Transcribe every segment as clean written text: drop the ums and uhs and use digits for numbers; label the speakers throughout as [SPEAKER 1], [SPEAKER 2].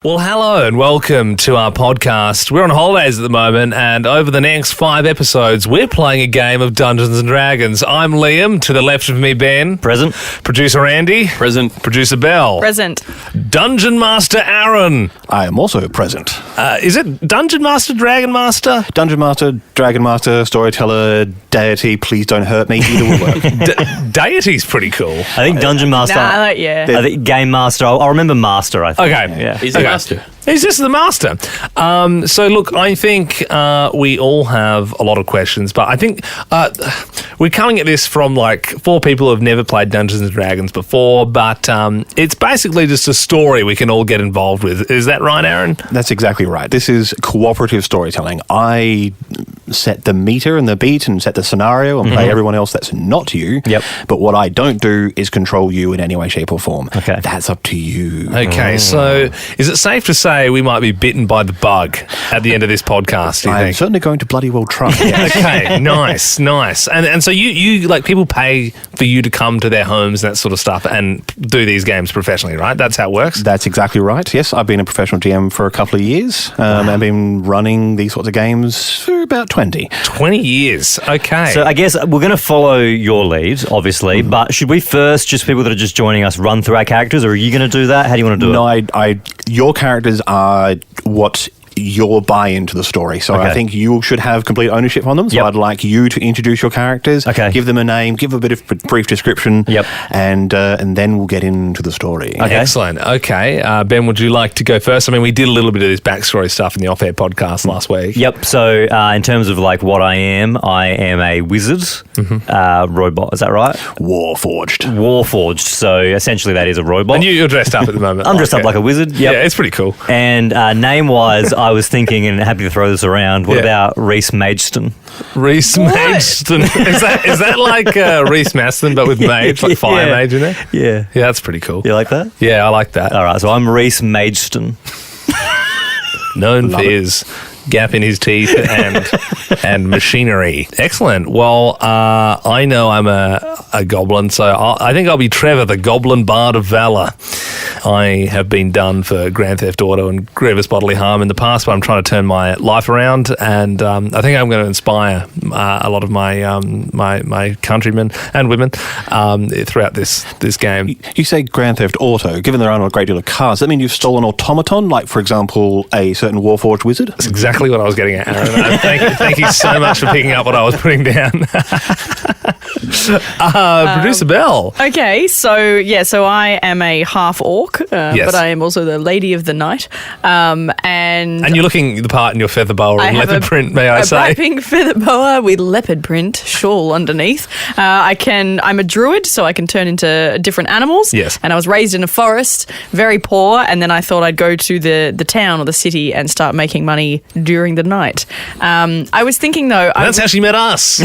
[SPEAKER 1] Well, hello and welcome to our podcast. We're on holidays at the moment, and over the next 5 episodes, we're playing a game of Dungeons & Dragons. I'm Liam, to the left of me, Ben.
[SPEAKER 2] Present.
[SPEAKER 1] Producer Andy.
[SPEAKER 3] Present.
[SPEAKER 1] Producer Belle.
[SPEAKER 4] Present.
[SPEAKER 1] Dungeon Master Aaron.
[SPEAKER 5] I am also present.
[SPEAKER 1] Is it Dungeon Master, Dragon Master?
[SPEAKER 5] Dungeon Master, Dragon Master, Storyteller, Deity, please don't hurt me. Either will work.
[SPEAKER 1] Deity's pretty cool.
[SPEAKER 2] I think Dungeon Master.
[SPEAKER 4] Yeah.
[SPEAKER 2] I think Game Master. I'll remember Master, I think.
[SPEAKER 1] Okay.
[SPEAKER 2] Yeah.
[SPEAKER 3] He's the master.
[SPEAKER 1] He's just the master. So, look, I think we all have a lot of questions, but I think we're coming at this from, 4 people who have never played Dungeons & Dragons before, but it's basically just a story we can all get involved with. Is that right, Aaron?
[SPEAKER 5] That's exactly right. This is cooperative storytelling. I set the meter and the beat and set the scenario and play everyone else that's not you.
[SPEAKER 2] Yep.
[SPEAKER 5] But what I don't do is control you in any way, shape, or form.
[SPEAKER 2] Okay.
[SPEAKER 5] That's up to you.
[SPEAKER 1] Okay, so is it safe to say we might be bitten by the bug at the end of this podcast, do you
[SPEAKER 5] I'm
[SPEAKER 1] think?
[SPEAKER 5] certainly going to bloody well try.
[SPEAKER 1] Okay, nice. And so you people pay for you to come to their homes and that sort of stuff and do these games professionally, right? That's how it works?
[SPEAKER 5] That's exactly right. Yes, I've been a professional GM for a couple of years. I've been running these sorts of games for about 20.
[SPEAKER 1] 20 years. Okay.
[SPEAKER 2] So I guess we're going to follow your lead, obviously, but should we first, just people that are just joining us, run through our characters, or are you going to do that? How do you want to do it?
[SPEAKER 5] No, your characters are what your buy-in to the story. So I think you should have complete ownership on them. So I'd like you to introduce your characters, give them a name, give a bit of brief description, and then we'll get into the story.
[SPEAKER 1] Okay. Excellent. Okay. Ben, would you like to go first? I mean, we did a little bit of this backstory stuff in the off-air podcast last week.
[SPEAKER 2] Yep. So in terms of what I am a wizard, robot. Is that right? Warforged. So essentially that is a robot.
[SPEAKER 1] And you're dressed up at the moment.
[SPEAKER 2] I'm dressed up like a wizard. Yep.
[SPEAKER 1] Yeah, it's pretty cool.
[SPEAKER 2] And name-wise, I was thinking, and happy to throw this around, what about Reece Mageston?
[SPEAKER 1] Reece Mageston. Is that like Reece Maston, but with mage, like fire mage in there?
[SPEAKER 2] Yeah.
[SPEAKER 1] Yeah, that's pretty cool.
[SPEAKER 2] You like that?
[SPEAKER 1] Yeah, I like that.
[SPEAKER 2] All right, so I'm Reece Mageston.
[SPEAKER 1] Known for his gap in his teeth and machinery. Excellent. Well, I know I'm a goblin, so I think I'll be Trevor, the Goblin Bard of Valor. I have been done for Grand Theft Auto and grievous bodily harm in the past, but I'm trying to turn my life around, and I think I'm going to inspire a lot of my my countrymen and women throughout this game.
[SPEAKER 5] You say Grand Theft Auto, given there aren't a great deal of cars, does that mean you've stolen automaton, like, for example, a certain Warforged wizard?
[SPEAKER 1] That's exactly what I was getting at, Aaron. Thank you so much for picking up what I was putting down. Producer Belle.
[SPEAKER 4] Okay, so I am a half orc, but I am also the Lady of the Night. And
[SPEAKER 1] you're looking the part in your feather boa and leopard print, may I say?
[SPEAKER 4] A bright pink feather boa with leopard print shawl underneath. I'm a druid, so I can turn into different animals.
[SPEAKER 1] Yes.
[SPEAKER 4] And I was raised in a forest, very poor, and then I thought I'd go to the town or the city and start making money during the night. I was thinking, though...
[SPEAKER 1] That's how she met us.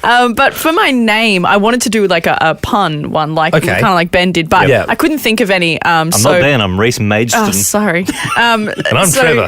[SPEAKER 4] But for my name, I wanted to do a pun one, kind of like Ben did, but I couldn't think of any.
[SPEAKER 2] I'm not Ben, I'm Reece Mageston.
[SPEAKER 4] Oh, sorry.
[SPEAKER 1] And I'm Trevor.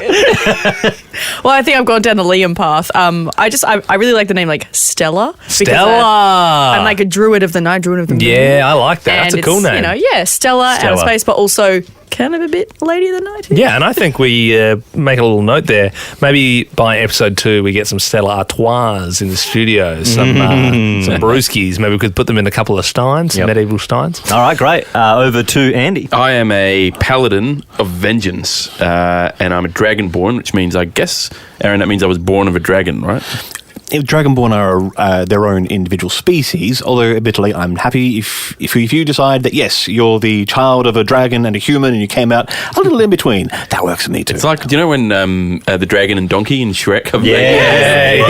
[SPEAKER 4] Well, I think I've gone down the Liam path. I really like the name Stella.
[SPEAKER 1] Stella.
[SPEAKER 4] I'm like a druid of the night, druid of the moon.
[SPEAKER 1] Yeah, I like that.
[SPEAKER 4] And
[SPEAKER 1] that's a cool name.
[SPEAKER 4] Stella, out of space, but also kind of a bit Lady of the Night.
[SPEAKER 1] Yeah, and I think we make a little note there. Maybe by episode 2 we get some Stella Artois in the studio, some brewskis. Maybe we could put them in a couple of steins, medieval steins.
[SPEAKER 2] All right, great. Over to Andy.
[SPEAKER 3] I am a paladin of vengeance, and I'm a dragonborn, which means, I guess, Aaron, that means I was born of a dragon, right?
[SPEAKER 5] Dragonborn are their own individual species, although admittedly I'm happy if you decide that, yes, you're the child of a dragon and a human and you came out a little in between. That works for me too.
[SPEAKER 3] It's like, do you know when the dragon and donkey in Shrek have
[SPEAKER 1] Yeah.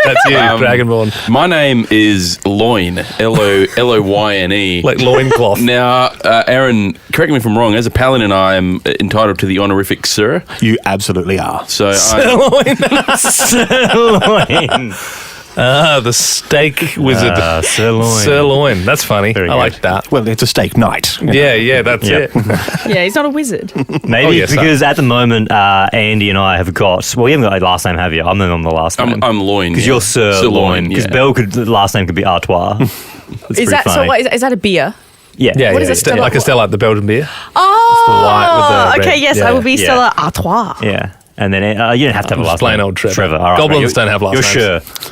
[SPEAKER 1] That's you, Dragonborn.
[SPEAKER 3] My name is Loyne, Loyne.
[SPEAKER 1] Like loincloth.
[SPEAKER 3] Now, Aaron, correct me if I'm wrong, as a paladin I am entitled to the honorific Sir.
[SPEAKER 5] You absolutely are.
[SPEAKER 3] So
[SPEAKER 1] Sirloin. The steak wizard.
[SPEAKER 2] Sirloin.
[SPEAKER 1] Sirloin. That's funny.
[SPEAKER 2] Very
[SPEAKER 1] I
[SPEAKER 2] good.
[SPEAKER 1] like that.
[SPEAKER 5] Well, it's a steak night.
[SPEAKER 1] Yeah, that's it.
[SPEAKER 4] Yeah, he's not a wizard.
[SPEAKER 2] Maybe because at the moment, Andy and I have got... Well, you haven't got a last name, have you? I'm the last name.
[SPEAKER 3] I'm Loyne.
[SPEAKER 2] Because you're Sir Loyne. Because
[SPEAKER 3] yeah.
[SPEAKER 2] Belle the last name could be Artois.
[SPEAKER 4] Is that so? Is that a beer?
[SPEAKER 2] Yeah.
[SPEAKER 4] What is a Stella?
[SPEAKER 1] Like a Stella, the Belgian beer.
[SPEAKER 4] Oh,
[SPEAKER 1] the white with the red.
[SPEAKER 4] okay. Yes,
[SPEAKER 1] Yeah.
[SPEAKER 4] I will be
[SPEAKER 2] Yeah.
[SPEAKER 4] Stella Artois.
[SPEAKER 2] Yeah. And then you don't have to have a last
[SPEAKER 1] plain
[SPEAKER 2] name.
[SPEAKER 1] old Trevor.
[SPEAKER 2] Trevor. All right,
[SPEAKER 1] Goblins
[SPEAKER 2] right.
[SPEAKER 1] don't have last
[SPEAKER 2] You're
[SPEAKER 1] names.
[SPEAKER 2] sure.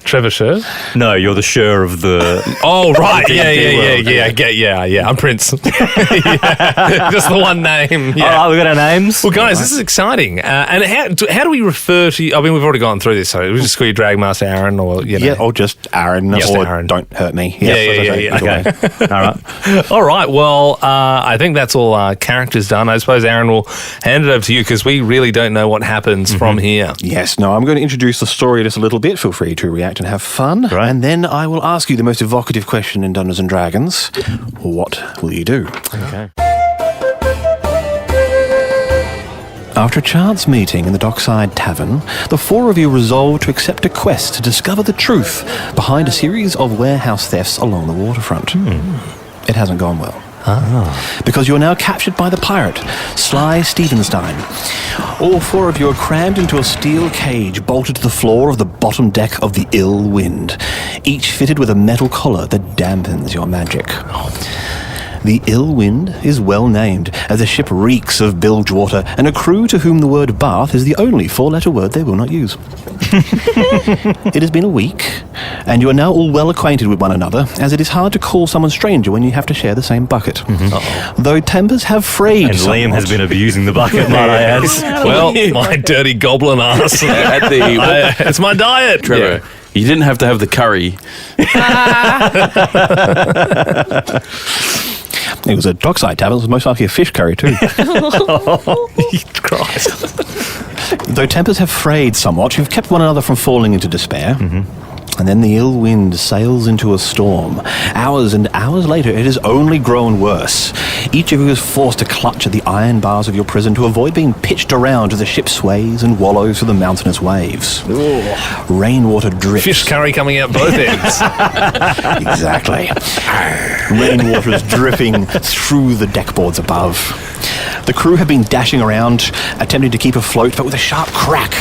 [SPEAKER 1] Trevor Sher?
[SPEAKER 2] No, you're the sure of the.
[SPEAKER 1] Oh, right.
[SPEAKER 2] D&D
[SPEAKER 1] Yeah. I'm Prince. Yeah. Just the one name. Yeah.
[SPEAKER 2] All right, we got our names.
[SPEAKER 1] Well, guys, this is exciting. And how do we refer to you? I mean, we've already gone through this, so we just call you Drag Master Aaron or, you know.
[SPEAKER 5] Yeah, or just Aaron,
[SPEAKER 1] Just
[SPEAKER 5] or
[SPEAKER 1] Aaron.
[SPEAKER 5] don't hurt me.
[SPEAKER 1] Yeah.
[SPEAKER 5] either way.
[SPEAKER 2] Okay. All right.
[SPEAKER 1] All right. Well, I think that's all our characters done. I suppose Aaron will hand it over to you because we really don't know what happens from here.
[SPEAKER 5] Yes, no, I'm going to introduce the story just a little bit. Feel free to react and have fun.
[SPEAKER 2] Right.
[SPEAKER 5] And then I will ask you the most evocative question in Dungeons & Dragons. What will you do?
[SPEAKER 2] Okay.
[SPEAKER 5] After a chance meeting in the Dockside Tavern, the four of you resolve to accept a quest to discover the truth behind a series of warehouse thefts along the waterfront. It hasn't gone well. Because you're now captured by the pirate, Sly Stevenstein. All four of you are crammed into a steel cage bolted to the floor of the bottom deck of the Ill Wind, each fitted with a metal collar that dampens your magic. The Ill Wind is well named, as the ship reeks of bilge water and a crew to whom the word bath is the only four-letter word they will not use. It has been a week, and you are now all well acquainted with one another, as it is hard to call someone stranger when you have to share the same bucket. Though tempers have frayed
[SPEAKER 2] And
[SPEAKER 5] somewhat,
[SPEAKER 2] Liam has been abusing the bucket, might I add.
[SPEAKER 1] Well, my dirty goblin ass.
[SPEAKER 3] At the
[SPEAKER 1] It's my diet.
[SPEAKER 3] Trevor, you didn't have to have the curry.
[SPEAKER 5] It was a Dockside Tavern. It was most likely a fish curry too.
[SPEAKER 1] Christ.
[SPEAKER 5] Though tempers have frayed somewhat, you've kept one another from falling into despair. And then the Ill Wind sails into a storm. Hours and hours later, it has only grown worse. Each of you is forced to clutch at the iron bars of your prison to avoid being pitched around as the ship sways and wallows through the mountainous waves. Rainwater drips.
[SPEAKER 1] Fish curry coming out both ends.
[SPEAKER 5] Exactly. Rainwater is dripping through the deckboards above. The crew have been dashing around, attempting to keep afloat, but with a sharp crack,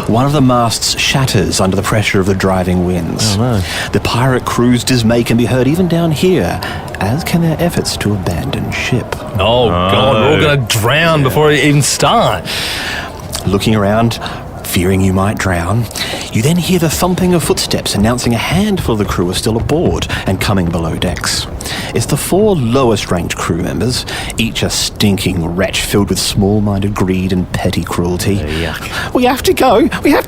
[SPEAKER 5] one of the masts shatters under the pressure of the driving winds.
[SPEAKER 2] Oh, no.
[SPEAKER 5] The pirate crew's dismay can be heard even down here, as can their efforts to abandon ship.
[SPEAKER 1] Oh, God, we're all going to drown before we even start.
[SPEAKER 5] Looking around, fearing you might drown, you then hear the thumping of footsteps announcing a handful of the crew are still aboard and coming below decks. It's the four lowest ranked crew members, each a stinking wretch filled with small-minded greed and petty cruelty.
[SPEAKER 2] Yuck.
[SPEAKER 5] We have to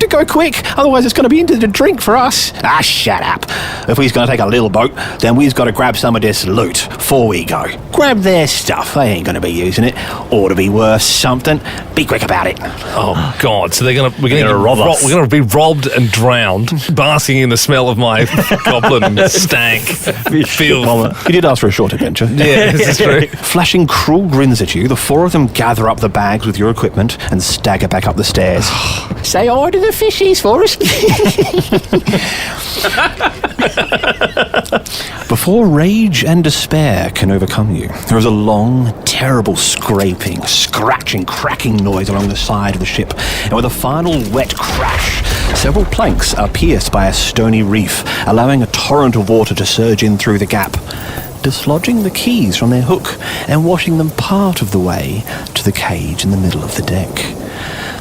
[SPEAKER 5] go quick, otherwise it's going to be into the drink for us. Ah, shut up. If we's going to take a little boat, then we's got to grab some of this loot before we go. Grab their stuff, they ain't going to be using it. Ought to be worth something. Be quick about it.
[SPEAKER 1] Oh, God. So we're going
[SPEAKER 2] to rob us.
[SPEAKER 1] We're going to be robbed and drowned, basking in the smell of my goblin stank. Filth.
[SPEAKER 5] You did ask for a short adventure.
[SPEAKER 1] Yeah, this is true.
[SPEAKER 5] Flashing cruel grins at you, the four of them gather up the bags with your equipment and stagger back up the stairs. Say hi to the fishies for us. Before rage and despair can overcome you, there is a long, terrible scraping, scratching, cracking noise along the side of the ship, and with a final wet crash, several planks are pierced by a stony reef, allowing a torrent of water to surge in through the gap, dislodging the keys from their hook and washing them part of the way to the cage in the middle of the deck.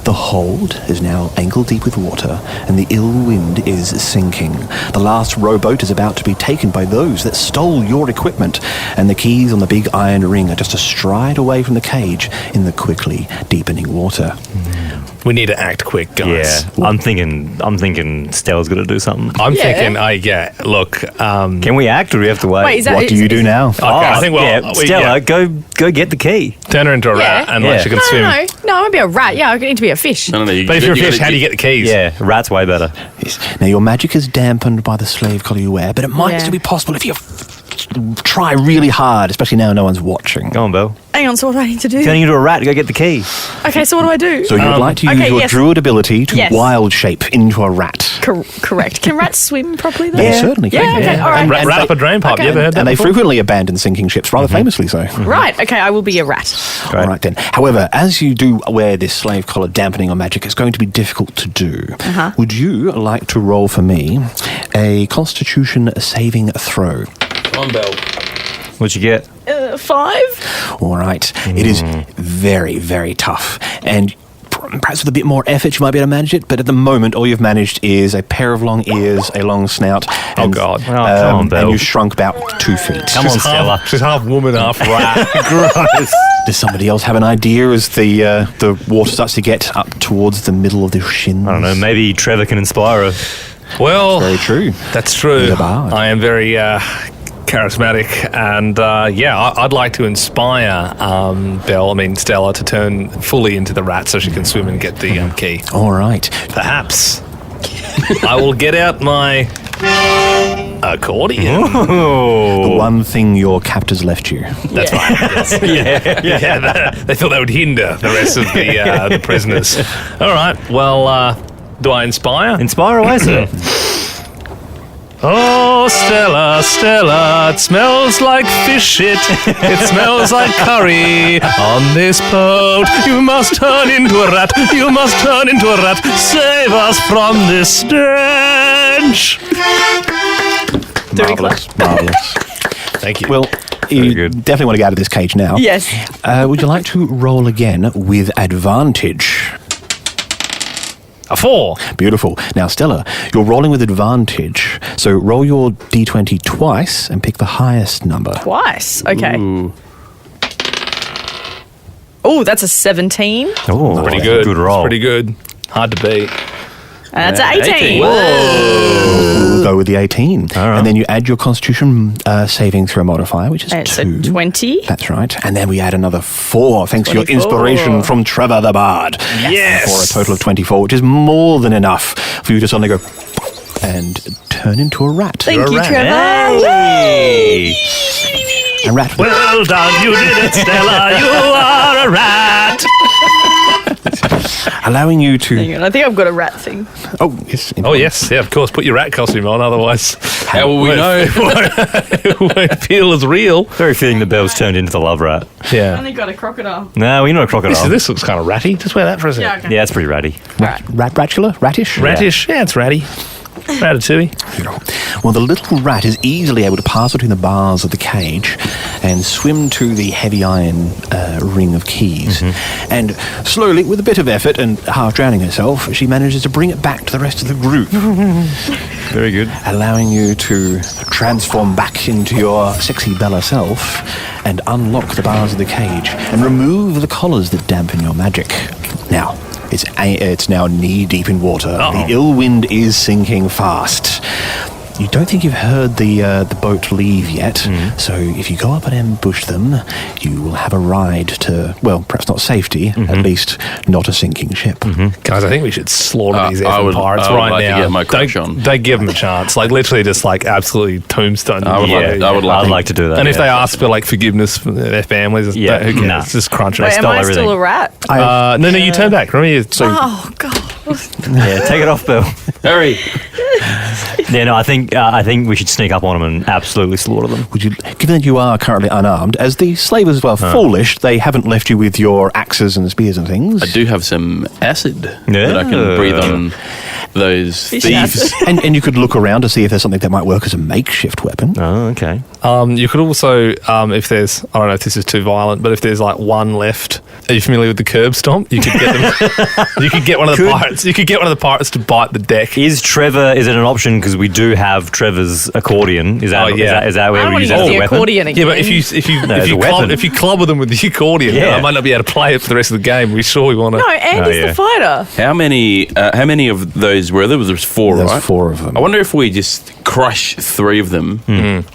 [SPEAKER 5] The hold is now ankle deep with water, and the Ill Wind is sinking. The last rowboat is about to be taken by those that stole your equipment, and the keys on the big iron ring are just a stride away from the cage in the quickly deepening water.
[SPEAKER 1] We need to act quick, guys.
[SPEAKER 2] Yeah, I'm thinking Stella's got to do something.
[SPEAKER 1] I'm
[SPEAKER 4] Yeah.
[SPEAKER 1] thinking, look.
[SPEAKER 2] Can we act or do we have to wait?
[SPEAKER 4] Wait, is that
[SPEAKER 5] What do you do now?
[SPEAKER 1] Okay, I think,
[SPEAKER 2] Stella, go get the key.
[SPEAKER 1] turn her into a rat and
[SPEAKER 2] Yeah.
[SPEAKER 1] she can swim.
[SPEAKER 4] No, I want to be a rat. Yeah, I need to be a fish.
[SPEAKER 3] No,
[SPEAKER 1] But if you're a fish, how do you get the keys?
[SPEAKER 2] Yeah, rat's way better.
[SPEAKER 5] Yes. Now, your magic is dampened by the slave collar you wear, but it might
[SPEAKER 4] Yeah.
[SPEAKER 5] still be possible if you try really hard, especially now no one's watching.
[SPEAKER 2] Go on, Bill.
[SPEAKER 4] Hang on, so what do I need to do?
[SPEAKER 2] Turning into a rat to go get the key.
[SPEAKER 4] Okay, so what do I do?
[SPEAKER 5] So you would like to use
[SPEAKER 4] okay,
[SPEAKER 5] your
[SPEAKER 4] yes.
[SPEAKER 5] druid ability to
[SPEAKER 4] Yes.
[SPEAKER 5] wild shape into a rat.
[SPEAKER 4] Correct. Can rats swim properly though?
[SPEAKER 5] They certainly can.
[SPEAKER 4] Yeah, okay, all right.
[SPEAKER 1] Rat up a drain pipe.
[SPEAKER 4] Okay.
[SPEAKER 1] You ever heard that
[SPEAKER 5] And they
[SPEAKER 1] before?
[SPEAKER 5] frequently abandon sinking ships, rather famously so.
[SPEAKER 4] Right, okay, I will be a rat.
[SPEAKER 5] All right then. However, as you do wear this slave collar dampening on magic, it's going to be difficult to do. Would you like to roll for me a Constitution saving throw?
[SPEAKER 1] Come on, Belle.
[SPEAKER 2] What'd you get?
[SPEAKER 4] 5.
[SPEAKER 5] All right. It is very, very tough. And perhaps with a bit more effort, you might be able to manage it. But at the moment, all you've managed is a pair of long ears, a long snout. And,
[SPEAKER 1] God.
[SPEAKER 2] Come on, Bill.
[SPEAKER 5] And you shrunk about 2 feet.
[SPEAKER 2] Come on, Stella.
[SPEAKER 1] She's half woman, half rat. Gross.
[SPEAKER 5] Does somebody else have an idea as the water starts to get up towards the middle of the shins?
[SPEAKER 2] I don't know. Maybe Trevor can inspire her.
[SPEAKER 1] Well,
[SPEAKER 5] Very true.
[SPEAKER 1] that's true.
[SPEAKER 5] The Bard.
[SPEAKER 1] I am very charismatic, and I'd like to inspire Stella to turn fully into the rat so she can swim and get the key.
[SPEAKER 5] All right.
[SPEAKER 1] Perhaps I will get out my accordion.
[SPEAKER 5] The one thing your captors left you.
[SPEAKER 1] That's right. Yes. They thought that would hinder the rest of the prisoners. All right. Well, do I inspire?
[SPEAKER 2] Inspire away, sir.
[SPEAKER 1] Oh, Stella, Stella, it smells like fish shit. It smells like curry on this boat. You must turn into a rat. You must turn into a rat. Save us from this stench.
[SPEAKER 5] Marvelous.
[SPEAKER 1] Thank you.
[SPEAKER 5] Well, you
[SPEAKER 2] good.
[SPEAKER 5] definitely want to get out of this cage now.
[SPEAKER 4] Yes.
[SPEAKER 5] Would you like to roll again with advantage?
[SPEAKER 1] a 4.
[SPEAKER 5] Beautiful. Now, Stella, you're rolling with advantage. So roll your d20 twice and pick the highest number.
[SPEAKER 4] Twice. Okay. Oh, that's a 17.
[SPEAKER 2] Oh,
[SPEAKER 1] Pretty good.
[SPEAKER 2] Good roll.
[SPEAKER 1] It's pretty good. Hard to beat.
[SPEAKER 4] And that's an 18.
[SPEAKER 5] We'll go with the 18.
[SPEAKER 2] right.
[SPEAKER 5] And then you add your constitution saving throw modifier, which is
[SPEAKER 4] And it's
[SPEAKER 5] 2.
[SPEAKER 4] a 20.
[SPEAKER 5] That's right. And then we add another 4, thanks to your
[SPEAKER 4] 24.
[SPEAKER 5] inspiration from Trevor the Bard.
[SPEAKER 1] Yes.
[SPEAKER 5] For a total of 24, which is more than enough for you to suddenly go and turn into a rat.
[SPEAKER 4] Thank
[SPEAKER 1] You're
[SPEAKER 4] you,
[SPEAKER 1] a rat.
[SPEAKER 4] Trevor.
[SPEAKER 2] Hey.
[SPEAKER 5] A rat.
[SPEAKER 1] Well done, you did it, Stella. You are a rat.
[SPEAKER 5] Allowing you to...
[SPEAKER 4] Hang on, I think I've got a rat thing.
[SPEAKER 5] Oh, yes.
[SPEAKER 1] Oh, yes. Yeah, of course. Put your rat costume on, otherwise...
[SPEAKER 3] How will we know?
[SPEAKER 1] It won't feel as real.
[SPEAKER 2] Very fitting the Bell's turned into the love rat.
[SPEAKER 1] Yeah.
[SPEAKER 4] only got a crocodile.
[SPEAKER 2] No, you're not a crocodile.
[SPEAKER 1] This looks kind of ratty. Just wear that for a second.
[SPEAKER 4] Yeah, okay.
[SPEAKER 2] Yeah, it's pretty ratty.
[SPEAKER 5] Ratula? Ratish?
[SPEAKER 1] Ratish? Yeah, it's ratty. Ratatouille.
[SPEAKER 5] Well, the little rat is easily able to pass between the bars of the cage and swim to the heavy iron ring of keys. And slowly, with a bit of effort and half drowning herself, she manages to bring it back to the rest of the group,
[SPEAKER 2] Very good.
[SPEAKER 5] allowing you to transform back into your sexy Bella self and unlock the bars of the cage and remove the collars that dampen your magic. Now, it's now knee-deep in water. The ill wind is sinking fast. You don't think you've heard the boat leave yet, so if you go up and ambush them, you will have a ride to, well, perhaps not safety, at least not a sinking ship.
[SPEAKER 1] Guys, I think we should slaughter these effing pirates
[SPEAKER 3] I would
[SPEAKER 1] right
[SPEAKER 3] like to
[SPEAKER 1] now.
[SPEAKER 3] get my crush on.
[SPEAKER 1] Don't give them a chance. Like, literally just, like, absolutely tombstone them.
[SPEAKER 3] I would like
[SPEAKER 2] to do that.
[SPEAKER 1] And if
[SPEAKER 2] yeah.
[SPEAKER 1] they ask for, like, forgiveness from their families,
[SPEAKER 2] Yeah,
[SPEAKER 1] who cares?
[SPEAKER 2] nah.
[SPEAKER 1] Just crunch them.
[SPEAKER 4] Wait, am
[SPEAKER 2] stole
[SPEAKER 4] I
[SPEAKER 2] everything.
[SPEAKER 4] still a rat?
[SPEAKER 1] No, you turn back. Remember,
[SPEAKER 4] Oh, God.
[SPEAKER 2] Yeah, take it off, Bill.
[SPEAKER 3] Hurry.
[SPEAKER 2] Yeah, no, I think we should sneak up on them and absolutely slaughter them.
[SPEAKER 5] Would you, given that you are currently unarmed, as the slavers were foolish, they haven't left you with your axes and spears and things.
[SPEAKER 3] I do have some acid that I can breathe on those
[SPEAKER 4] Fish
[SPEAKER 3] thieves.
[SPEAKER 4] acid.
[SPEAKER 5] And you could look around to see if there's something that might work as a makeshift weapon.
[SPEAKER 2] Oh, okay.
[SPEAKER 1] you could also, if there's, I don't know if this is too violent, but if there's, like, one left, are you familiar with the curb stomp? You could get them. You could get one of the pirates. You could get one of the pirates to bite the deck.
[SPEAKER 2] Is it an option? Because we do have Trevor's accordion. Is that is that where
[SPEAKER 4] I
[SPEAKER 2] we
[SPEAKER 4] want
[SPEAKER 2] use
[SPEAKER 4] to
[SPEAKER 2] that
[SPEAKER 4] use
[SPEAKER 2] as a
[SPEAKER 4] the
[SPEAKER 2] weapon?
[SPEAKER 4] accordion again.
[SPEAKER 1] Yeah, but if you clobber them with the accordion,
[SPEAKER 2] Yeah.
[SPEAKER 1] I might not be able to play it for the rest of the game. We want to.
[SPEAKER 4] No, Andy's
[SPEAKER 2] yeah.
[SPEAKER 4] the fighter.
[SPEAKER 3] How many of those were there? There's 4,
[SPEAKER 5] There's
[SPEAKER 3] right?
[SPEAKER 5] 4 of them.
[SPEAKER 3] I wonder if we just crush 3 of them,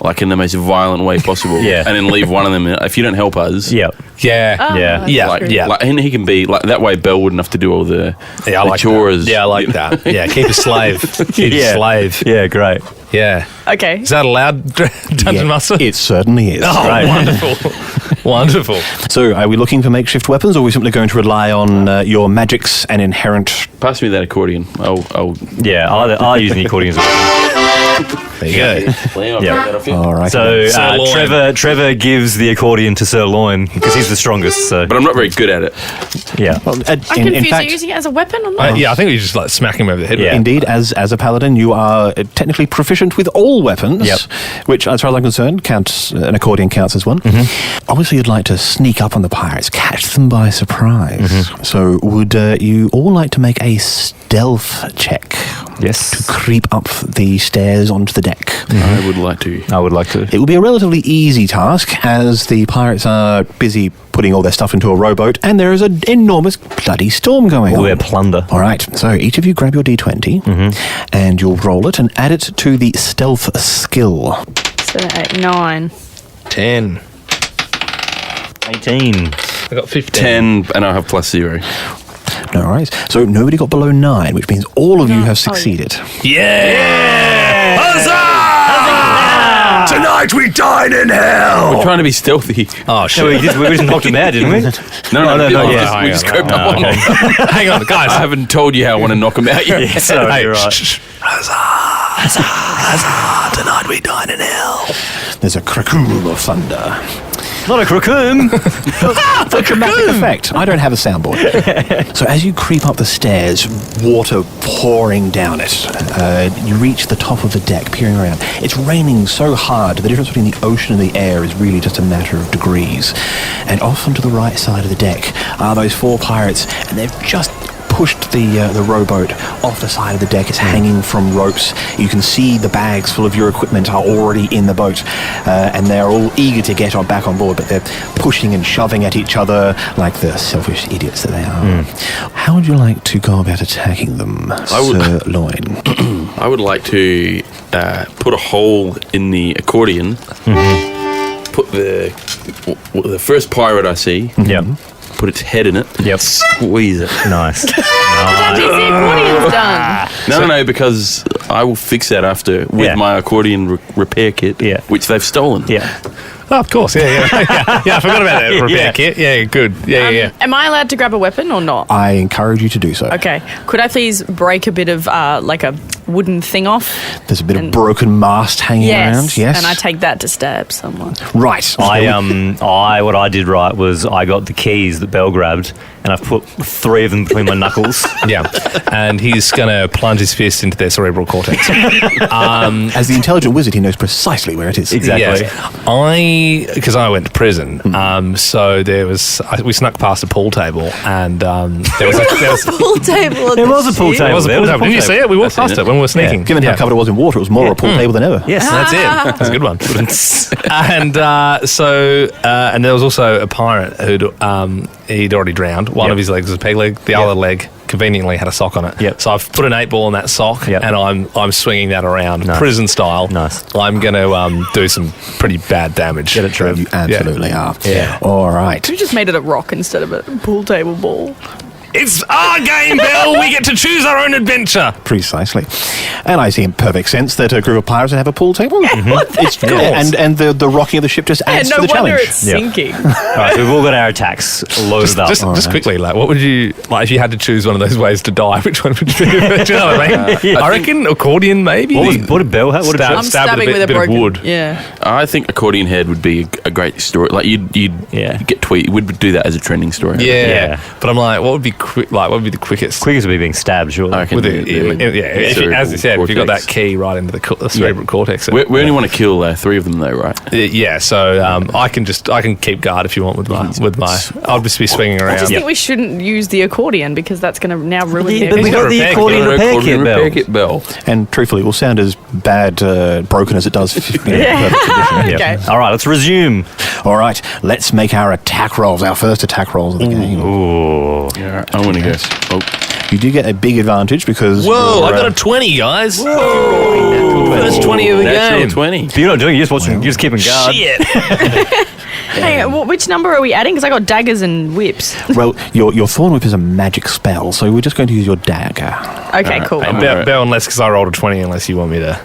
[SPEAKER 3] like in the most violent way possible,
[SPEAKER 2] Yeah.
[SPEAKER 3] and then leave one of them. If you don't help us,
[SPEAKER 2] Yeah.
[SPEAKER 1] Yeah.
[SPEAKER 2] Yeah.
[SPEAKER 4] that's
[SPEAKER 1] Yeah.
[SPEAKER 4] true.
[SPEAKER 1] Yeah.
[SPEAKER 3] and he can be like that way. Belle wouldn't have to do all the
[SPEAKER 1] Yeah, I like
[SPEAKER 3] chores.
[SPEAKER 1] that. Yeah, I like that. Yeah, keep a slave. Keep a slave.
[SPEAKER 2] Yeah, great.
[SPEAKER 1] Yeah.
[SPEAKER 4] Okay.
[SPEAKER 1] Is that allowed, Dungeon
[SPEAKER 5] Yeah,
[SPEAKER 1] Master?
[SPEAKER 5] it certainly is.
[SPEAKER 1] Oh,
[SPEAKER 2] Right.
[SPEAKER 1] wonderful. Wonderful.
[SPEAKER 5] So, are we looking for makeshift weapons, or are we simply going to rely on your magics and inherent...
[SPEAKER 3] Pass me that accordion. I'll
[SPEAKER 2] Yeah, I'll use the accordion as well.
[SPEAKER 1] There you go.
[SPEAKER 2] Yeah.
[SPEAKER 5] All right.
[SPEAKER 2] So
[SPEAKER 1] Sir Loyne.
[SPEAKER 2] Trevor gives the accordion to Sir Loyne because he's the strongest. So
[SPEAKER 3] but I'm not very good at it.
[SPEAKER 2] yeah.
[SPEAKER 5] Well,
[SPEAKER 4] I'm
[SPEAKER 5] in
[SPEAKER 4] confused.
[SPEAKER 5] fact,
[SPEAKER 4] Are you using it as a weapon or not?
[SPEAKER 1] Yeah, I think we just like smack him over the head.
[SPEAKER 2] Yeah.
[SPEAKER 5] indeed, as a paladin, you are technically proficient with all all weapons, which, as far as I'm concerned, counts. An accordion counts as one. Obviously, you'd like to sneak up on the pirates, catch them by surprise. So, would you all like to make a stealth check?
[SPEAKER 2] Yes.
[SPEAKER 5] To creep up the stairs onto the deck.
[SPEAKER 3] I would like to.
[SPEAKER 5] It will be a relatively easy task, as the pirates are busy putting all their stuff into a rowboat, and there is an enormous bloody storm going on.
[SPEAKER 2] We're plunder.
[SPEAKER 5] All right, so each of you grab your D20, and you'll roll it and add it to the stealth skill.
[SPEAKER 4] 7, 8, 9.
[SPEAKER 1] 10.
[SPEAKER 2] 18.
[SPEAKER 1] I got 15.
[SPEAKER 3] 10, and I have +0.
[SPEAKER 5] No worries. So nobody got below 9, which means all of you have succeeded.
[SPEAKER 1] Yeah! Huzzah! Tonight we dine in hell!
[SPEAKER 3] We're trying to be stealthy.
[SPEAKER 1] Oh, shit.
[SPEAKER 2] We just knocked him out, didn't we?
[SPEAKER 3] No, we just crept up on him.
[SPEAKER 1] Hang on, guys.
[SPEAKER 3] I haven't told you how I want to knock him out yet.
[SPEAKER 2] So
[SPEAKER 1] Hey,
[SPEAKER 2] you're right.
[SPEAKER 1] Huzzah! Tonight we dine in hell.
[SPEAKER 5] There's a cracoom of thunder.
[SPEAKER 2] Not a craccoon.
[SPEAKER 5] For dramatic effect. I don't have a soundboard. So as you creep up the stairs, water pouring down it, you reach the top of the deck, peering around. It's raining so hard, the difference between the ocean and the air is really just a matter of degrees. And off onto the right side of the deck are those 4 pirates, and they've just pushed the rowboat off the side of the deck. It's hanging from ropes. You can see the bags full of your equipment are already in the boat, and they're all eager to get back on board, but they're pushing and shoving at each other like the selfish idiots that they are. How would you like to go about attacking them, Sir Loyne?
[SPEAKER 3] I would like to put a hole in the accordion, put the first pirate I see, put its head in it, and squeeze it.
[SPEAKER 2] Nice.
[SPEAKER 4] That means the accordion's done.
[SPEAKER 3] No, because I will fix that after with my accordion repair kit, which they've stolen.
[SPEAKER 1] Oh, of course, yeah, I forgot about that repair kit. Yeah, good. Yeah.
[SPEAKER 4] Am I allowed to grab a weapon or not?
[SPEAKER 5] I encourage you to do so.
[SPEAKER 4] Okay. Could I please break a bit of like a wooden thing off?
[SPEAKER 5] There's a bit of broken mast hanging around. Yes.
[SPEAKER 4] And I take that to stab someone.
[SPEAKER 5] Right.
[SPEAKER 2] What I did right was I got the keys that Belle grabbed, and I've put 3 of them between my knuckles.
[SPEAKER 1] And he's going to plunge his fist into their cerebral cortex.
[SPEAKER 5] As the intelligent wizard, he knows precisely where it is.
[SPEAKER 2] Exactly.
[SPEAKER 1] Because I went to prison, so we snuck past a pool table, and there was
[SPEAKER 4] Pool table.
[SPEAKER 2] There was a pool table.
[SPEAKER 1] Didn't you see it? We walked past it when we were sneaking.
[SPEAKER 5] Given how covered it was in water, it was more a pool table than ever.
[SPEAKER 2] Yes,
[SPEAKER 1] that's it. That's a good one. And and there was also a pirate he'd already drowned. One of his legs was a peg leg. The other leg conveniently had a sock on it. So I've put an 8-ball in that sock, and I'm swinging that around prison style.
[SPEAKER 2] Nice.
[SPEAKER 1] I'm going to do some pretty bad damage.
[SPEAKER 2] Get it, Trev.
[SPEAKER 5] You absolutely are.
[SPEAKER 1] Yeah.
[SPEAKER 5] All right.
[SPEAKER 4] You just made it a rock instead of a pool table ball.
[SPEAKER 1] It's our game, Bill. We get to choose our own adventure.
[SPEAKER 5] Precisely. And I see in perfect sense that a group of pirates would have a pool table. It's
[SPEAKER 1] Of
[SPEAKER 5] good. And the rocking of the ship just adds to the
[SPEAKER 4] no wonder
[SPEAKER 5] challenge.
[SPEAKER 4] it's sinking.
[SPEAKER 2] All right, so we've all got our attacks loaded up.
[SPEAKER 1] Just quickly, like, what would you like if you had to choose one of those ways to die? Which one would you do? Do you know what I mean? I reckon accordion, maybe.
[SPEAKER 2] What did Belle have? What did
[SPEAKER 4] I'm stabbing with a
[SPEAKER 1] bit
[SPEAKER 4] broken
[SPEAKER 1] of wood.
[SPEAKER 4] Yeah.
[SPEAKER 3] I think accordion head would be a great story. Like you'd get tweet. We'd do that as a trending story.
[SPEAKER 1] Yeah. But I'm like, what would be quick? Like, what would be the quickest?
[SPEAKER 2] Quickest would be being stabbed, surely.
[SPEAKER 3] I reckon
[SPEAKER 1] With as you said, if you got that key right into the cerebral cortex.
[SPEAKER 3] We only want to kill 3 of them, though, right?
[SPEAKER 1] Yeah, so I can keep guard if you want with my. I'll just be swinging around.
[SPEAKER 4] I just think we shouldn't use the accordion because that's going to now ruin the
[SPEAKER 2] But we got the accordion repair kit, Belle.
[SPEAKER 5] And truthfully, it will sound as bad broken as it does. Perfect condition.
[SPEAKER 4] Okay.
[SPEAKER 2] All right, let's resume.
[SPEAKER 5] All right, let's make our attack rolls, our first attack rolls of the game.
[SPEAKER 2] Ooh.
[SPEAKER 3] Yeah, I want to go. Oh.
[SPEAKER 5] You do get a big advantage because...
[SPEAKER 1] Whoa, I got a 20, guys. Whoa. First 20 of the game.
[SPEAKER 3] 20.
[SPEAKER 2] But you're not doing it, you're just keeping guard.
[SPEAKER 1] Shit.
[SPEAKER 4] Hang on, which number are we adding? Because I got daggers and whips.
[SPEAKER 5] Well, your Thorn Whip is a magic spell, so we're just going to use your dagger.
[SPEAKER 4] Okay, cool.
[SPEAKER 1] Bell unless, because I rolled a 20, unless you want me to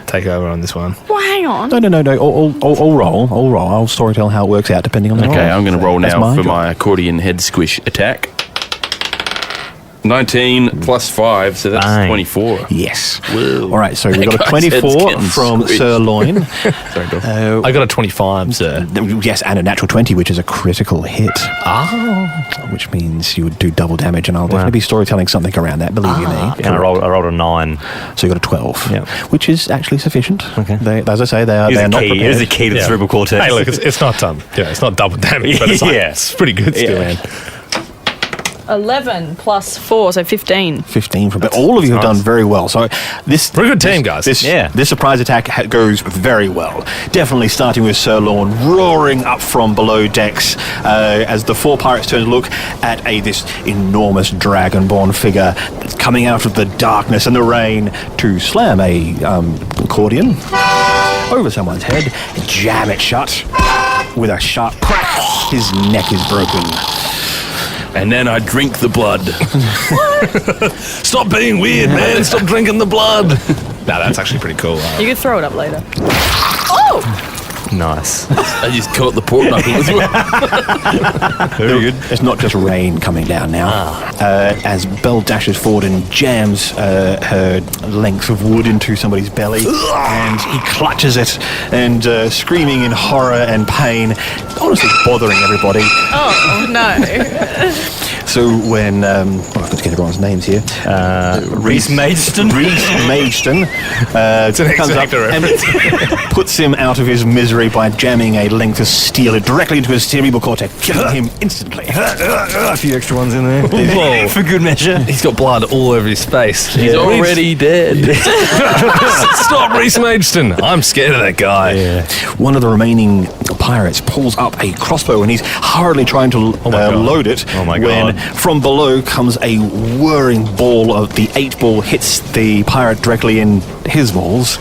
[SPEAKER 1] take over on this one.
[SPEAKER 4] Well, hang on.
[SPEAKER 5] No. I'll roll. I'll storytell how it works out, depending on the roll.
[SPEAKER 3] Okay, I'm going to roll
[SPEAKER 5] So that's
[SPEAKER 3] now for
[SPEAKER 5] job.
[SPEAKER 3] my accordion head squish attack. 19 plus 5, so that's
[SPEAKER 2] Bang.
[SPEAKER 3] 24.
[SPEAKER 5] Yes.
[SPEAKER 3] Whoa.
[SPEAKER 5] All right, so we got a
[SPEAKER 3] Guy's
[SPEAKER 5] 24
[SPEAKER 3] head's getting
[SPEAKER 5] from
[SPEAKER 3] squished.
[SPEAKER 5] Sir Loyne.
[SPEAKER 3] Sorry, Dor.
[SPEAKER 1] I got a 25, sir.
[SPEAKER 5] Yes, and a natural 20, which is a critical hit. Which means you would do double damage, and I'll definitely be storytelling something around that, believe you me.
[SPEAKER 2] And I rolled a 9.
[SPEAKER 5] So you got a 12,
[SPEAKER 2] Yep.
[SPEAKER 5] which is actually sufficient.
[SPEAKER 2] Okay.
[SPEAKER 5] As I say, they are not prepared.
[SPEAKER 2] It is a key to the cerebral cortex.
[SPEAKER 1] Hey, look, it's not it's not double damage, but it's, it's pretty good still, man.
[SPEAKER 4] 11 plus 4, so 15.
[SPEAKER 5] 15 from, but all of you have done very well. So this
[SPEAKER 1] We're a good team, guys.
[SPEAKER 5] This surprise attack goes very well. Definitely starting with Sir Loyne roaring up from below decks as the 4 pirates turn to look at this enormous dragonborn figure that's coming out of the darkness and the rain to slam a accordion over someone's head, jam it shut with a sharp crack. His neck is broken.
[SPEAKER 3] And then I drink the blood.
[SPEAKER 1] Stop being weird, man. Stop drinking the blood. No, that's actually pretty cool.
[SPEAKER 4] You could throw it up later. Oh!
[SPEAKER 2] Nice.
[SPEAKER 3] I just caught the pork knuckle as well.
[SPEAKER 5] Very good. It's not just rain coming down now. As Belle dashes forward and jams her length of wood into somebody's belly, and he clutches it and screaming in horror and pain, honestly bothering everybody.
[SPEAKER 4] Oh, no.
[SPEAKER 5] So when I've got to get everyone's names here.
[SPEAKER 2] Reece Mageston.
[SPEAKER 5] Reece Mageston comes up
[SPEAKER 1] X-Factor
[SPEAKER 5] and puts him out of his misery by jamming a length of steel directly into his cerebral cortex, killing him instantly.
[SPEAKER 2] A few extra ones in there.
[SPEAKER 1] Whoa.
[SPEAKER 2] For good measure.
[SPEAKER 1] He's got blood all over his face.
[SPEAKER 3] He's already dead.
[SPEAKER 1] Stop, Reece Mageston. I'm scared of that guy.
[SPEAKER 2] Yeah.
[SPEAKER 5] One of the remaining pirates pulls up a crossbow and he's hurriedly trying to load it.
[SPEAKER 2] Oh my
[SPEAKER 5] when
[SPEAKER 2] God.
[SPEAKER 5] from below comes a whirring ball of the 8 ball, hits the pirate directly in his balls.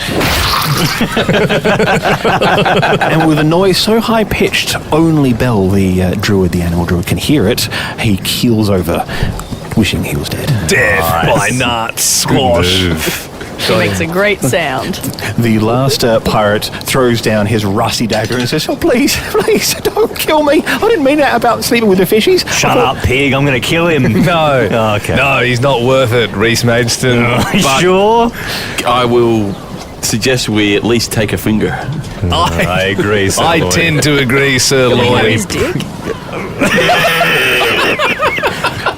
[SPEAKER 5] And with a noise so high pitched, only Belle, the animal druid, can hear it. He keels over, wishing he was dead.
[SPEAKER 1] Dead by nuts. Squash.
[SPEAKER 4] It makes a great sound.
[SPEAKER 5] The last pirate throws down his rusty dagger and says, "Oh, please, please, don't kill me. I didn't mean that about sleeping with the fishies."
[SPEAKER 2] Shut up, pig. I'm going to kill him.
[SPEAKER 1] No.
[SPEAKER 2] Oh, okay.
[SPEAKER 1] No, he's not worth it, Reece Mageston.
[SPEAKER 2] Sure?
[SPEAKER 3] I will suggest we at least take a finger.
[SPEAKER 2] I agree, Sir
[SPEAKER 1] I
[SPEAKER 2] Loyne.
[SPEAKER 1] tend to agree, Sir
[SPEAKER 4] Can we have
[SPEAKER 1] Loyne.
[SPEAKER 4] his dick?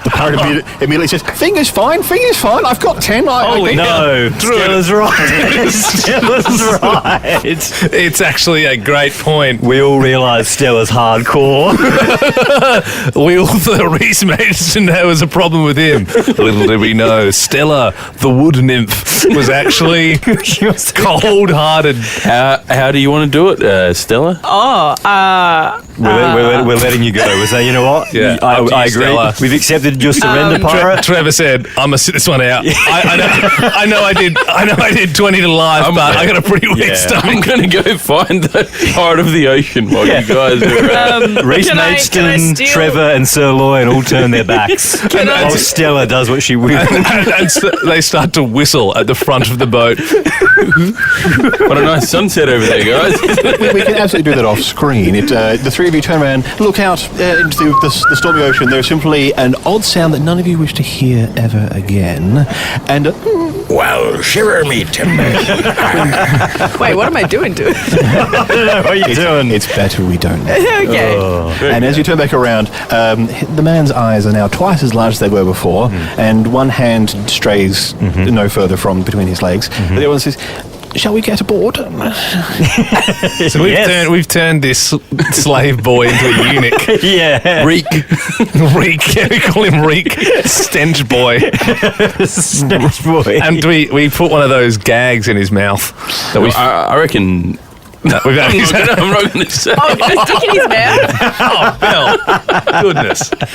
[SPEAKER 5] The pirate immediately says, "Finger's fine, I've got 10.
[SPEAKER 2] No, Stella's right. Stella's right.
[SPEAKER 1] It's actually a great point.
[SPEAKER 2] We all realise Stella's hardcore.
[SPEAKER 1] We all thought Reece Mageston there was a problem with him. Little did we know, Stella, the wood nymph, was actually cold-hearted.
[SPEAKER 3] How do you want to do it, Stella?
[SPEAKER 2] We're letting you go. We're saying, you know what?
[SPEAKER 1] Yeah,
[SPEAKER 2] I
[SPEAKER 1] up to you,
[SPEAKER 2] agree.
[SPEAKER 1] Stella.
[SPEAKER 2] We've accepted your surrender, pirate.
[SPEAKER 1] Trevor said, "I'm gonna sit this one out." I know I did 20 to life, but I got a pretty weak
[SPEAKER 2] Yeah.
[SPEAKER 1] stomach.
[SPEAKER 3] I'm going to go find the heart of the ocean while you guys are...
[SPEAKER 2] Reece
[SPEAKER 4] Can I
[SPEAKER 2] Mageston,
[SPEAKER 4] steal-
[SPEAKER 2] Trevor, and Sir Loyne all turn their backs. While Stella does what she will.
[SPEAKER 1] and they start to whistle at the front of the boat.
[SPEAKER 3] What a nice sunset over there, guys.
[SPEAKER 5] We can absolutely do that off screen. The 3 of you turn around, look out into the stormy ocean. There's simply an odd sound that none of you wish to hear ever again. And
[SPEAKER 6] Well, shiver me timber.
[SPEAKER 4] Wait, what am I doing to it?
[SPEAKER 2] What are you doing?
[SPEAKER 5] it's better we don't know.
[SPEAKER 4] Okay.
[SPEAKER 5] And as you turn back around, the man's eyes are now twice as large as they were before, and one hand strays no further from between his legs. But the other one says, "Shall we get aboard?"
[SPEAKER 1] So we've turned this slave boy into a eunuch.
[SPEAKER 2] Yeah.
[SPEAKER 1] Reek. Yeah, we call him Reek. Stench boy.
[SPEAKER 2] Stench boy.
[SPEAKER 1] And we put one of those gags in his mouth. That we
[SPEAKER 3] I reckon...
[SPEAKER 1] we've had.
[SPEAKER 3] I'm not going to say.
[SPEAKER 4] Oh, a dick in his mouth?
[SPEAKER 1] Oh, Belle.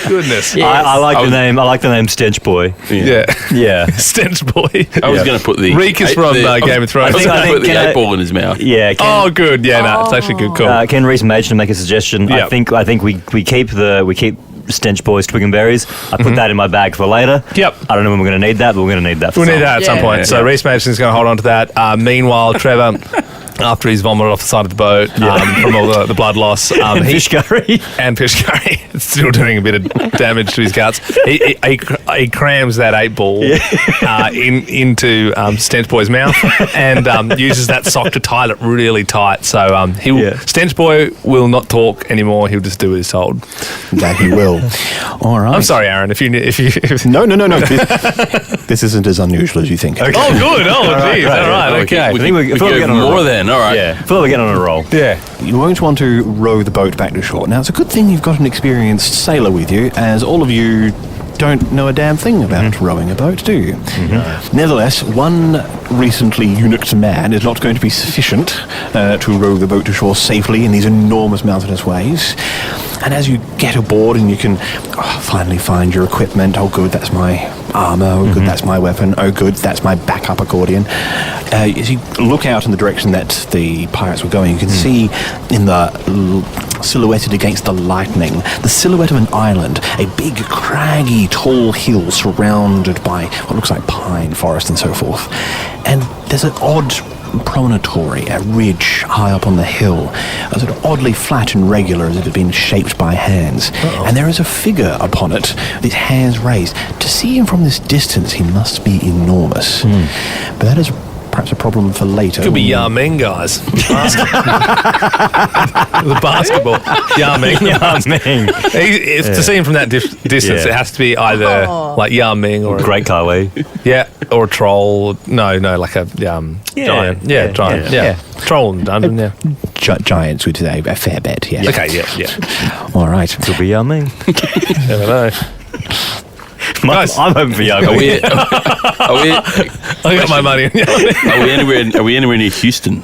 [SPEAKER 1] Goodness.
[SPEAKER 4] Yeah.
[SPEAKER 2] I like the name. I like the name Stench Boy.
[SPEAKER 1] Yeah.
[SPEAKER 2] Yeah.
[SPEAKER 1] Stench boy.
[SPEAKER 3] I was going to put the...
[SPEAKER 1] Reek is from Game of Thrones.
[SPEAKER 3] I was
[SPEAKER 2] I
[SPEAKER 3] going to
[SPEAKER 2] think-
[SPEAKER 3] put the
[SPEAKER 2] can I-
[SPEAKER 3] 8-ball in his mouth.
[SPEAKER 2] Yeah.
[SPEAKER 1] Oh, good. Yeah, no, it's actually good call.
[SPEAKER 2] Can Reece Mageston make a suggestion?
[SPEAKER 1] Yeah.
[SPEAKER 2] I think we keep Stench Boy's Twig and Berries. I put that in my bag for later.
[SPEAKER 1] Yep.
[SPEAKER 2] I don't know when we're going to need that, but we're going to need that. For
[SPEAKER 1] We'll need
[SPEAKER 2] some.
[SPEAKER 1] that at some
[SPEAKER 4] Yeah.
[SPEAKER 1] point. So
[SPEAKER 2] Yeah.
[SPEAKER 1] Reece Mageston's going to hold on to that. Meanwhile, Trevor, after he's vomited off the side of the boat from all the blood loss.
[SPEAKER 2] Fish curry.
[SPEAKER 1] And fish curry. It's still doing a bit of damage to his guts. He crams that 8-ball into Stench Boy's mouth and uses that sock to tie it really tight. So Stench Boy will not talk anymore. He'll just do what he's told.
[SPEAKER 5] That he will. All right.
[SPEAKER 1] I'm sorry, Aaron. If you
[SPEAKER 5] No. This isn't as unusual as you think.
[SPEAKER 1] Okay. Oh, good. Oh, geez. All right. Okay.
[SPEAKER 3] We get more then. All right.
[SPEAKER 2] Yeah. I feel like we're getting on a roll.
[SPEAKER 1] Yeah.
[SPEAKER 5] You won't want to row the boat back to shore. Now, it's a good thing you've got an experienced sailor with you, as all of you don't know a damn thing about rowing a boat, do you? Nevertheless, one recently eunuched man is not going to be sufficient to row the boat to shore safely in these enormous mountainous waves. And as you get aboard and you can finally find your equipment, oh good, that's my armour, oh good, that's my weapon, oh good, that's my backup accordion. As you look out in the direction that the pirates were going, you can see in the silhouetted against the lightning, the silhouette of an island, a big, craggy, tall hill surrounded by what looks like pine forest and so forth. And there's an odd promontory, a ridge high up on the hill, sort of oddly flat and regular as if it had been shaped by hands. And there is a figure upon it with his hands raised. To see him from this distance, he must be enormous. But that is perhaps a problem for later.
[SPEAKER 1] Could be Yao Ming, guys. The basketball. Yao Ming. To see him from that distance, it has to be either like Yao Ming or
[SPEAKER 2] Great Kali.
[SPEAKER 1] Or a troll. No, like a giant. Giant. Yeah. Troll and dungeon,
[SPEAKER 5] Giants would say a fair bet, yeah.
[SPEAKER 1] Okay, yeah.
[SPEAKER 5] All right.
[SPEAKER 2] Could be Yao Ming.
[SPEAKER 1] Never know. Guys,
[SPEAKER 2] I'm hoping for Yao Ming.
[SPEAKER 1] I got my money.
[SPEAKER 3] Are we anywhere near Houston?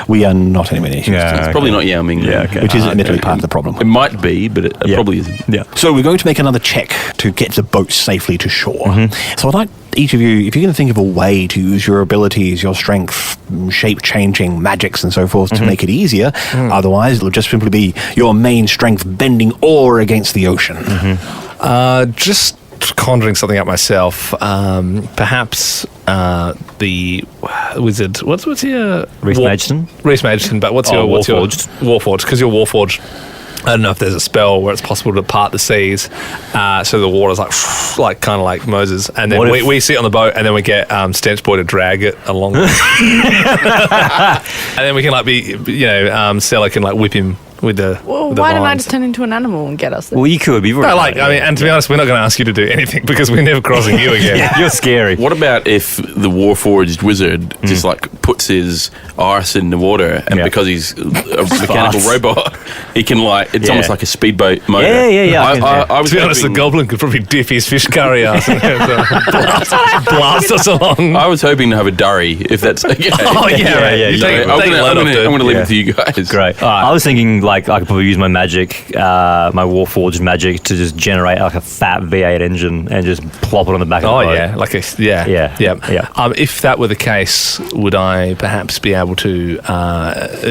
[SPEAKER 5] We are not anywhere near Houston.
[SPEAKER 3] It's probably not Yao Ming.
[SPEAKER 5] Which is admittedly part of the problem.
[SPEAKER 3] It might be, but it probably isn't.
[SPEAKER 2] Yeah.
[SPEAKER 5] So we're going to make another check to get the boat safely to shore. So I'd like each of you, if you're going to think of a way to use your abilities, your strength, shape-changing magics and so forth to make it easier, otherwise it'll just simply be your main strength bending oar against the ocean.
[SPEAKER 1] Just conjuring something up myself. Perhaps the wizard. What's your
[SPEAKER 2] Reece Mageston?
[SPEAKER 1] Reece Mageston. But what's your
[SPEAKER 2] Warforged?
[SPEAKER 1] Warforged, because you're Warforged. I don't know if there's a spell where it's possible to part the seas, so the water's like kind of like Moses, and then we sit on the boat, and then we get Stench Boy to drag it along, and then we can Stella can whip him with the.
[SPEAKER 4] Well, why don't I just turn into an animal and get us there?
[SPEAKER 2] Well, you could.
[SPEAKER 1] And to be honest, we're not going to ask you to do anything because we're never crossing you again.
[SPEAKER 2] You're scary.
[SPEAKER 3] What about if the Warforged wizard just puts his arse in the water, and because he's a mechanical robot, he can it's almost like a speedboat motor.
[SPEAKER 1] I was to be honest, the goblin could probably dip his fish curry ass and blast us along.
[SPEAKER 3] I was hoping to have a durry, if that's okay. I'm going to leave it to you guys.
[SPEAKER 2] Great. I was thinking I could probably use my magic, my Warforged magic, to just generate a fat V8 engine and just plop it on the back of the boat.
[SPEAKER 1] If that were the case, would I perhaps be able to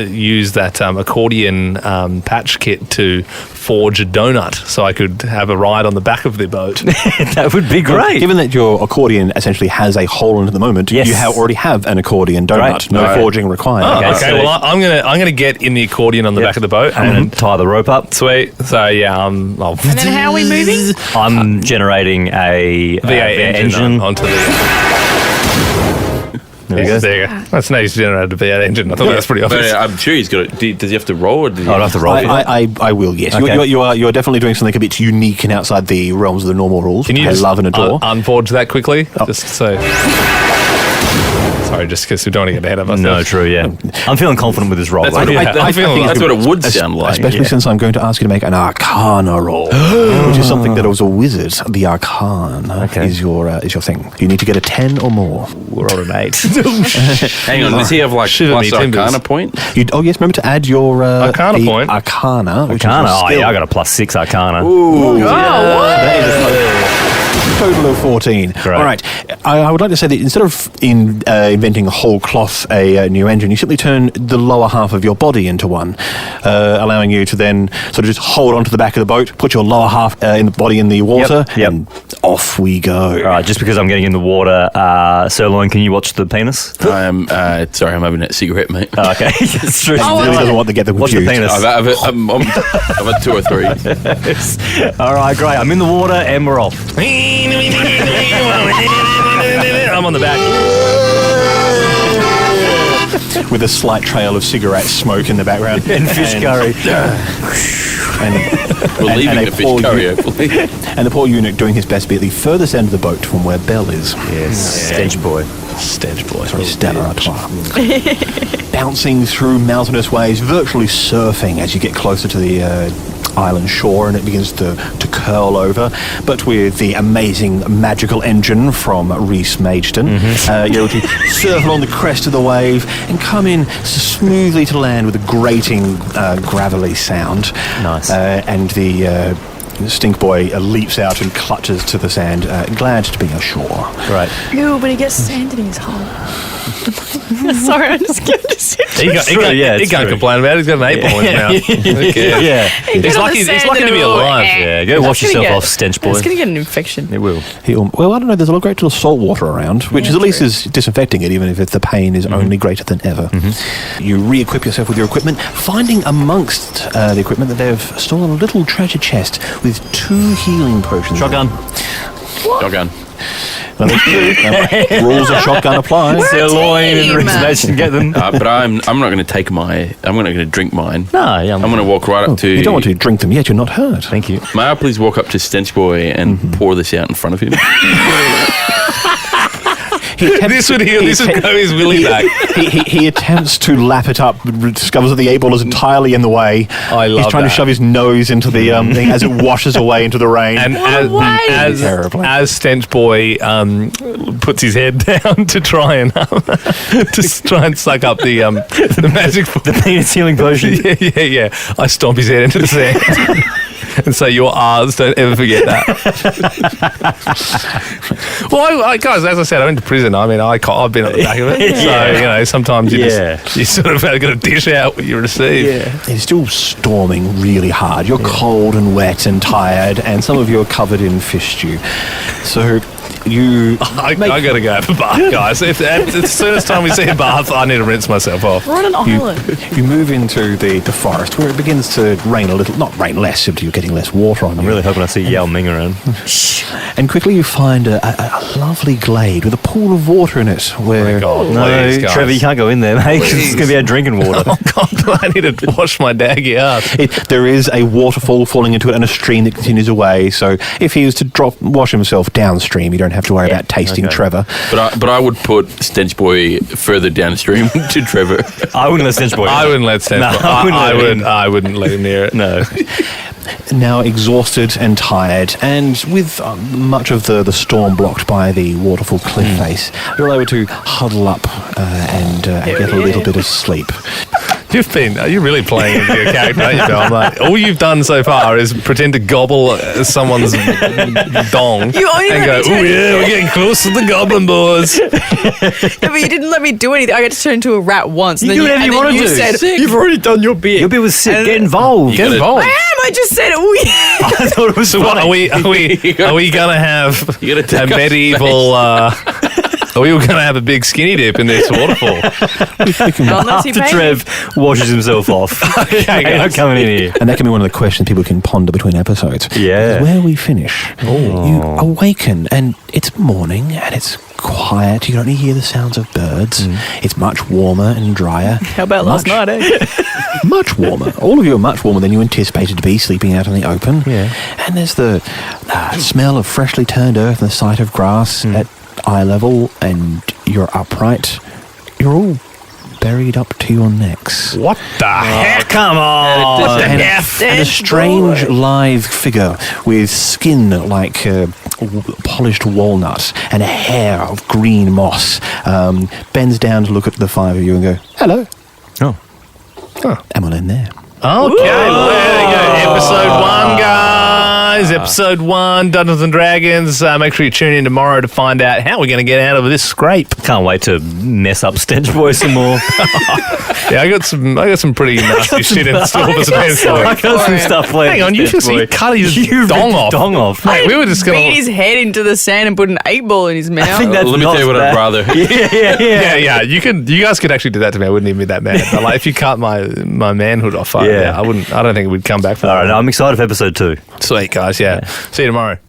[SPEAKER 1] use that accordion patch kit to forge a donut so I could have a ride on the back of the boat?
[SPEAKER 2] That would be great.
[SPEAKER 5] Given that your accordion essentially has a hole in it at the moment, you already have an accordion donut. No forging required.
[SPEAKER 1] Well, I'm gonna get in the accordion on the back of the boat
[SPEAKER 2] and tie the rope up.
[SPEAKER 1] Sweet. So
[SPEAKER 4] and then how are we moving?
[SPEAKER 2] I'm generating a
[SPEAKER 1] V8 engine onto the.
[SPEAKER 2] There you
[SPEAKER 1] go. That's nice to generate a V8 engine. I thought that was pretty obvious.
[SPEAKER 3] I'm sure he's got it. Does he have to roll? Or
[SPEAKER 2] I'd have to roll.
[SPEAKER 5] I will, yes. Okay. You're definitely doing something a bit unique and outside the realms of the normal rules.
[SPEAKER 1] Can you
[SPEAKER 5] just love and adore?
[SPEAKER 1] Unforge that quickly? Just so. Sorry, just because we don't want to get ahead of ourselves.
[SPEAKER 2] No, true, yeah. I'm feeling confident with this roll.
[SPEAKER 3] That's what it would sound like.
[SPEAKER 5] Especially since I'm going to ask you to make an Arcana roll, which is something that as a wizard, the Arcana is your thing. You need to get a 10 or more.
[SPEAKER 2] We're on an 8.
[SPEAKER 3] Hang on, does he have plus Arcana point?
[SPEAKER 5] Yes, remember to add your
[SPEAKER 1] Arcana point.
[SPEAKER 5] Arcana.
[SPEAKER 2] I got a +6 Arcana.
[SPEAKER 5] Ooh, total of 14.
[SPEAKER 2] Great.
[SPEAKER 5] All right. I would like to say that instead of inventing a whole cloth, a new engine, you simply turn the lower half of your body into one, allowing you to then sort of just hold onto the back of the boat, put your lower half in the body in the water, and off we go.
[SPEAKER 2] All right, just because I'm getting in the water, Sir Loyne, can you watch the penis?
[SPEAKER 3] I am sorry, I'm having a cigarette, mate.
[SPEAKER 2] Oh, okay, that's true.
[SPEAKER 5] He really doesn't want to get them
[SPEAKER 2] Watch the
[SPEAKER 5] confused.
[SPEAKER 2] penis.
[SPEAKER 3] I've had 2 or 3.
[SPEAKER 2] All right, great. I'm in the water and we're off.
[SPEAKER 1] I'm on the back.
[SPEAKER 5] With a slight trail of cigarette smoke in the background.
[SPEAKER 2] And fish curry.
[SPEAKER 3] We're leaving the fish curry, hopefully.
[SPEAKER 5] And the poor eunuch doing his best to be at the furthest end of the boat from where Belle is.
[SPEAKER 2] Yes, stench boy.
[SPEAKER 5] Sorry, Stella Artois. Bouncing through mountainous waves, virtually surfing as you get closer to the island shore, and it begins to curl over. But with the amazing magical engine from Reece Mageston, you're able to surf along the crest of the wave and come in smoothly to land with a grating, gravelly sound.
[SPEAKER 2] Nice.
[SPEAKER 5] And the stink boy leaps out and clutches to the sand, glad to be ashore.
[SPEAKER 2] Right.
[SPEAKER 4] Ew, but he gets sand in his hole. Sorry, I'm just going to sit.
[SPEAKER 1] He can't complain about it. He's got an 8 ball in his mouth. Who cares?
[SPEAKER 2] Yeah.
[SPEAKER 1] He's lucky to be alive.
[SPEAKER 2] Yeah, go wash yourself off, stench boy.
[SPEAKER 4] It's going to get an infection.
[SPEAKER 2] It will.
[SPEAKER 5] Well, I don't know, there's a lot of great deal of salt water around, which is at least is disinfecting it, even if the pain is only greater than ever. You re-equip yourself with your equipment, finding amongst the equipment that they've stolen a little treasure chest with 2 healing potions.
[SPEAKER 2] Shotgun.
[SPEAKER 3] Shotgun.
[SPEAKER 5] Rules of shotgun apply.
[SPEAKER 2] Sir Loyne and Reece Mageston get them.
[SPEAKER 3] But I'm not going to take I'm not going to drink mine.
[SPEAKER 2] No, yeah.
[SPEAKER 3] I'm going to walk right up to...
[SPEAKER 5] You don't want to drink them yet, you're not hurt.
[SPEAKER 2] Thank you.
[SPEAKER 3] May I please walk up to Stench Boy and pour this out in front of him?
[SPEAKER 1] This would go his willy back.
[SPEAKER 5] He attempts to lap it up, discovers that the 8 ball is entirely in the way.
[SPEAKER 1] I love
[SPEAKER 5] He's trying to shove his nose into the thing as it washes away into the rain.
[SPEAKER 1] And as Stench Boy puts his head down to try and suck up the magic,
[SPEAKER 2] The penis healing potion.
[SPEAKER 1] yeah. I stomp his head into the sand and say, "Your R's, don't ever forget that." Well, guys, as I said, I went to prison. I mean, I've been at the back of it, so sometimes you sort of got to dish out what you receive.
[SPEAKER 5] Yeah. It's still storming really hard. You're cold and wet and tired, and some of you are covered in fish stew. So I
[SPEAKER 1] got to go have a bath, guys. As soon as time we see a bath, I need to rinse myself off.
[SPEAKER 4] We're on an island.
[SPEAKER 5] You move into the forest where it begins to rain a little, not rain less, simply you're getting less water on you.
[SPEAKER 2] I'm really hoping I see Yao Ming around.
[SPEAKER 5] And quickly you find a lovely glade with a pool of water in it where...
[SPEAKER 1] Oh my God,
[SPEAKER 2] No,
[SPEAKER 1] please, guys.
[SPEAKER 2] Trevor, you can't go in there, mate, 'cause it's going to be our drinking water.
[SPEAKER 1] Oh God, I need to wash my daggy ass.
[SPEAKER 5] There is a waterfall falling into it and a stream that continues away, so if he was to wash himself downstream, you don't have to worry about tasting Trevor.
[SPEAKER 3] But I would put Stench Boy further downstream to Trevor.
[SPEAKER 2] I wouldn't let Stench Boy.
[SPEAKER 1] I wouldn't let Stench Boy. I wouldn't let him near it.
[SPEAKER 2] No.
[SPEAKER 5] Now exhausted and tired, and with much of the storm blocked by the waterfall cliff face, you're able to huddle up and get a little bit of sleep.
[SPEAKER 1] Are you really playing into your character, aren't you, Bill? Like, all you've done so far is pretend to gobble someone's dong
[SPEAKER 4] You only
[SPEAKER 1] and
[SPEAKER 4] let
[SPEAKER 1] go,
[SPEAKER 4] me
[SPEAKER 1] "Oh
[SPEAKER 4] turn-
[SPEAKER 1] yeah, we're getting close to the goblin boys."
[SPEAKER 4] Yeah, but you didn't let me do anything. I got to turn into a rat once.
[SPEAKER 2] You
[SPEAKER 4] and
[SPEAKER 2] do
[SPEAKER 4] then
[SPEAKER 2] whatever you
[SPEAKER 4] and then
[SPEAKER 2] want to do.
[SPEAKER 4] said,
[SPEAKER 2] Sick.
[SPEAKER 4] "You've already done your bit."
[SPEAKER 2] Your bit was sick.
[SPEAKER 4] And-
[SPEAKER 2] Get involved.
[SPEAKER 1] Get involved.
[SPEAKER 4] I am. I just said, "Oh yeah."
[SPEAKER 2] I thought it was
[SPEAKER 1] So what are we gonna have
[SPEAKER 3] You gotta take
[SPEAKER 1] a
[SPEAKER 3] off
[SPEAKER 1] medieval? Are we going to have a big skinny dip in this waterfall?
[SPEAKER 4] Unless he
[SPEAKER 2] After
[SPEAKER 4] pays
[SPEAKER 2] Trev washes himself off.
[SPEAKER 1] Okay,
[SPEAKER 2] You're not
[SPEAKER 1] guys.
[SPEAKER 2] coming in here.
[SPEAKER 5] And that can be one of the questions people can ponder between episodes.
[SPEAKER 2] Yeah.
[SPEAKER 5] Where we finish. You awaken and it's morning and it's quiet. You can only hear the sounds of birds. It's much warmer and drier.
[SPEAKER 4] How about last night, eh?
[SPEAKER 5] Much warmer. All of you are much warmer than you anticipated to be, sleeping out in the open.
[SPEAKER 2] Yeah.
[SPEAKER 5] And there's the smell of freshly turned earth and the sight of grass at eye level, and you're upright. You're all buried up to your necks.
[SPEAKER 1] What the heck? Come on!
[SPEAKER 5] And a strange live figure with skin like polished walnut and a hair of green moss bends down to look at the 5 of you and go, "Hello."
[SPEAKER 2] Oh.
[SPEAKER 5] And we'll end there.
[SPEAKER 1] Okay, well, there you go. Episode 1, guys. guys. Episode 1, Dungeons and Dragons. Make sure you tune in tomorrow to find out how we're going to get out of this scrape.
[SPEAKER 2] Can't wait to mess up Stench Boy some more.
[SPEAKER 1] Yeah, I got some pretty nasty shit in store for Stench Boy.
[SPEAKER 2] I got some stuff planned.
[SPEAKER 1] Hang on, you just cut his dong off.
[SPEAKER 2] Dong off.
[SPEAKER 1] Mate, we were just going
[SPEAKER 4] beat his head into the sand and put an 8-ball in his mouth.
[SPEAKER 2] I think that's
[SPEAKER 3] Let me
[SPEAKER 2] not
[SPEAKER 3] tell you what
[SPEAKER 2] bad.
[SPEAKER 3] I'd rather.
[SPEAKER 2] Yeah.
[SPEAKER 1] You guys could actually do that to me. I wouldn't even be that mad. But like, if you cut my manhood off, I don't think it would come back for
[SPEAKER 2] All
[SPEAKER 1] that.
[SPEAKER 2] right, I'm excited for episode 2.
[SPEAKER 1] Sweet, guys. Yeah. See you tomorrow.